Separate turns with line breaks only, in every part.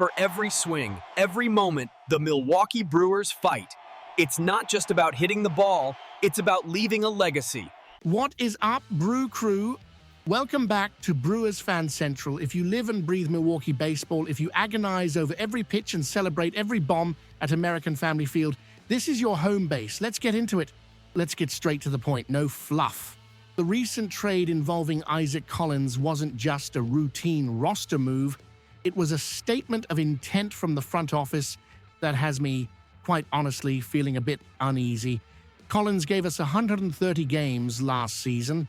For every swing, every moment, the Milwaukee Brewers fight. It's not just about hitting the ball, it's about leaving a legacy.
What is up, Brew Crew? Welcome back to Brewers Fan Central. If you live and breathe Milwaukee baseball, if you agonize over every pitch and celebrate every bomb at American Family Field, this is your home base. Let's get into it. Let's get straight to the point. No fluff. The recent trade involving Isaac Collins wasn't just a routine roster move. It was a statement of intent from the front office that has me, quite honestly, feeling a bit uneasy. Collins gave us 130 games last season.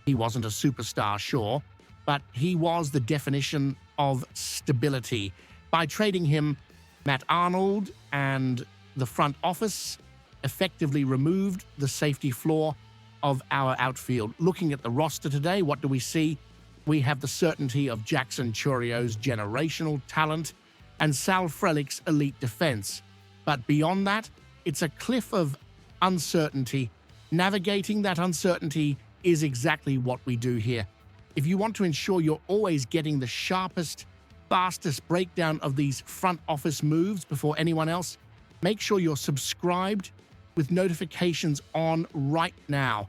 He wasn't a superstar, sure, but he was the definition of stability. By trading him, Matt Arnold and the front office effectively removed the safety floor of our outfield. Looking at the roster today, what do we see? We have the certainty of Jackson Churrio's generational talent and Sal Frelick's elite defense. But beyond that, it's a cliff of uncertainty. Navigating that uncertainty is exactly what we do here. If you want to ensure you're always getting the sharpest, fastest breakdown of these front office moves before anyone else, make sure you're subscribed with notifications on right now.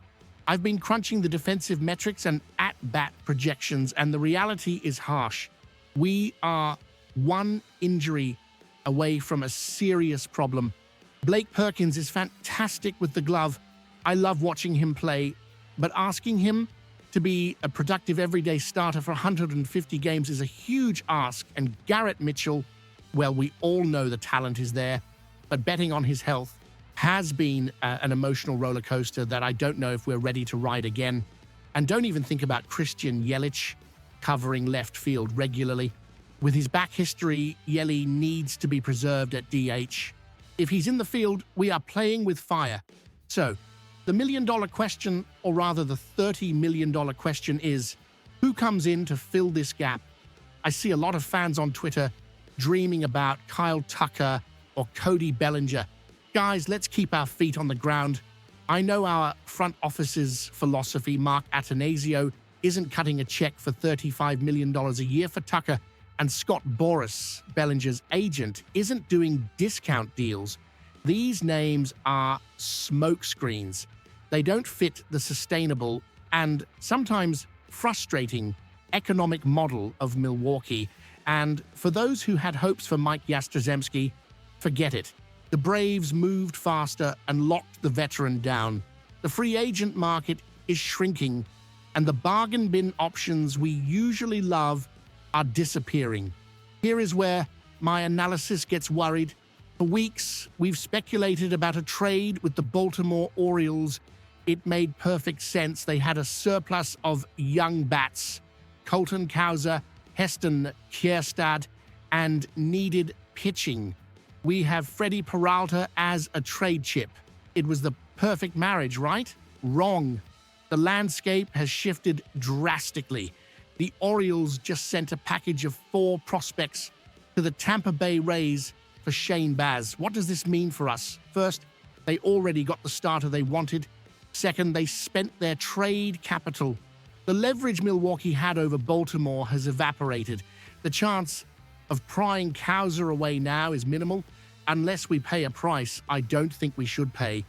I've been crunching the defensive metrics and at-bat projections, and the reality is harsh. We are one injury away from a serious problem. Blake Perkins is fantastic with the glove. I love watching him play, but asking him to be a productive everyday starter for 150 games is a huge ask, and Garrett Mitchell, well, we all know the talent is there, but betting on his health has been an emotional roller coaster that I don't know if we're ready to ride again. And don't even think about Christian Yelich covering left field regularly. With his back history, Yeli needs to be preserved at DH. If he's in the field, we are playing with fire. So, the million-dollar question, or rather the $30 million question is, who comes in to fill this gap? I see a lot of fans on Twitter dreaming about Kyle Tucker or Cody Bellinger. Guys, let's keep our feet on the ground. I know our front office's philosophy, Mark Atanasio, isn't cutting a check for $35 million a year for Tucker, and Scott Boras, Bellinger's agent, isn't doing discount deals. These names are smokescreens. They don't fit the sustainable and sometimes frustrating economic model of Milwaukee. And for those who had hopes for Mike Yastrzemski, forget it. The Braves moved faster and locked the veteran down. The free agent market is shrinking, and the bargain bin options we usually love are disappearing. Here is where my analysis gets worried. For weeks, we've speculated about a trade with the Baltimore Orioles. It made perfect sense. They had a surplus of young bats, Colton Cowser, Heston Kjerstad, and needed pitching. We have Freddie Peralta as a trade chip. It was the perfect marriage, right? Wrong. The landscape has shifted drastically. The Orioles just sent a package of 4 prospects to the Tampa Bay Rays for Shane Baz. What does this mean for us? First, they already got the starter they wanted. Second, they spent their trade capital. The leverage Milwaukee had over Baltimore has evaporated. The chance of prying Cowser away now is minimal. Unless we pay a price I don't think we should pay.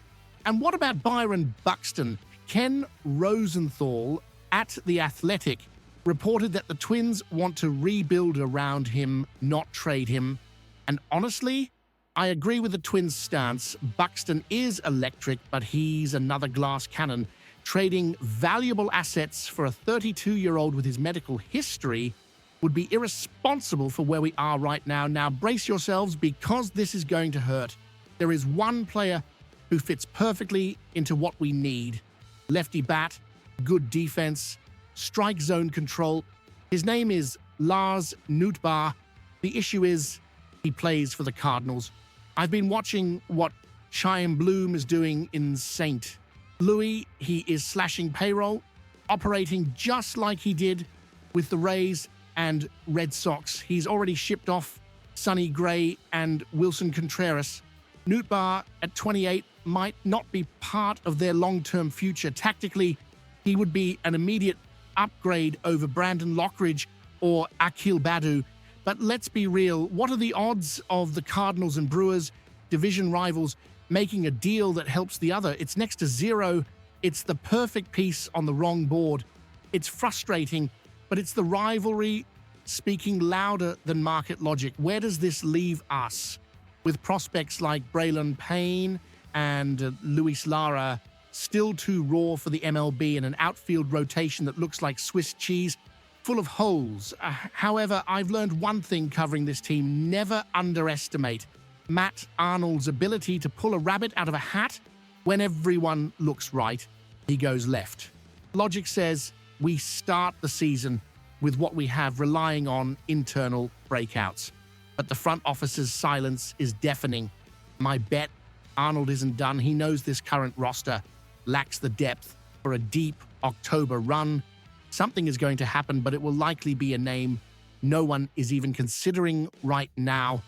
And what about Byron Buxton? Ken Rosenthal at The Athletic reported that the Twins want to rebuild around him, not trade him. And honestly, I agree with the Twins' stance. Buxton is electric, but he's another glass cannon. Trading valuable assets for a 32-year-old with his medical history would be irresponsible for where we are right now. Now brace yourselves, because this is going to hurt. There is one player who fits perfectly into what we need. Lefty bat, good defense, strike zone control. His name is Lars Nootbaar. The issue is he plays for the Cardinals. I've been watching what Chaim Bloom is doing in St. Louis. He is slashing payroll, operating just like he did with the Rays and Red Sox. He's already shipped off Sonny Gray and Wilson Contreras. Nootbaar at 28 might not be part of their long-term future. Tactically, he would be an immediate upgrade over Brandon Lockridge or Akil Badu, But let's be real, what are the odds of the Cardinals and Brewers, division rivals, making a deal that helps the other? It's next to zero. It's the perfect piece on the wrong board. It's frustrating, but it's the rivalry speaking louder than market logic. Where does this leave us? With prospects like Braylon Payne and Luis Lara still too raw for the MLB, and an outfield rotation that looks like Swiss cheese, full of holes. However, I've learned one thing covering this team: never underestimate Matt Arnold's ability to pull a rabbit out of a hat. When everyone looks right, he goes left. Logic says we start the season with what we have, relying on internal breakouts. But the front office's silence is deafening. My bet, Arnold isn't done. He knows this current roster lacks the depth for a deep October run. Something is going to happen, but it will likely be a name no one is even considering right now.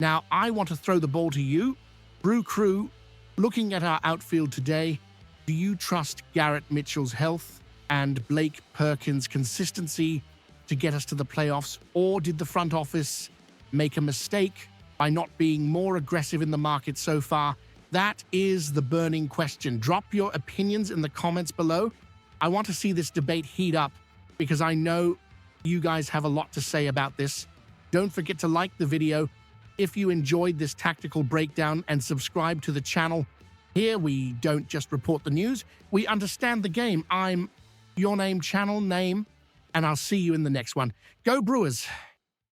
Now, I want to throw the ball to you. Brew Crew, looking at our outfield today, do you trust Garrett Mitchell's health and Blake Perkins' consistency to get us to the playoffs? Or did the front office make a mistake by not being more aggressive in the market so far? That is the burning question. Drop your opinions in the comments below. I want to see this debate heat up because I know you guys have a lot to say about this. Don't forget to like the video if you enjoyed this tactical breakdown, and subscribe to the channel. Here we don't just report the news, we understand the game. I'm Your Name channel name, and I'll see you in the next one. Go Brewers!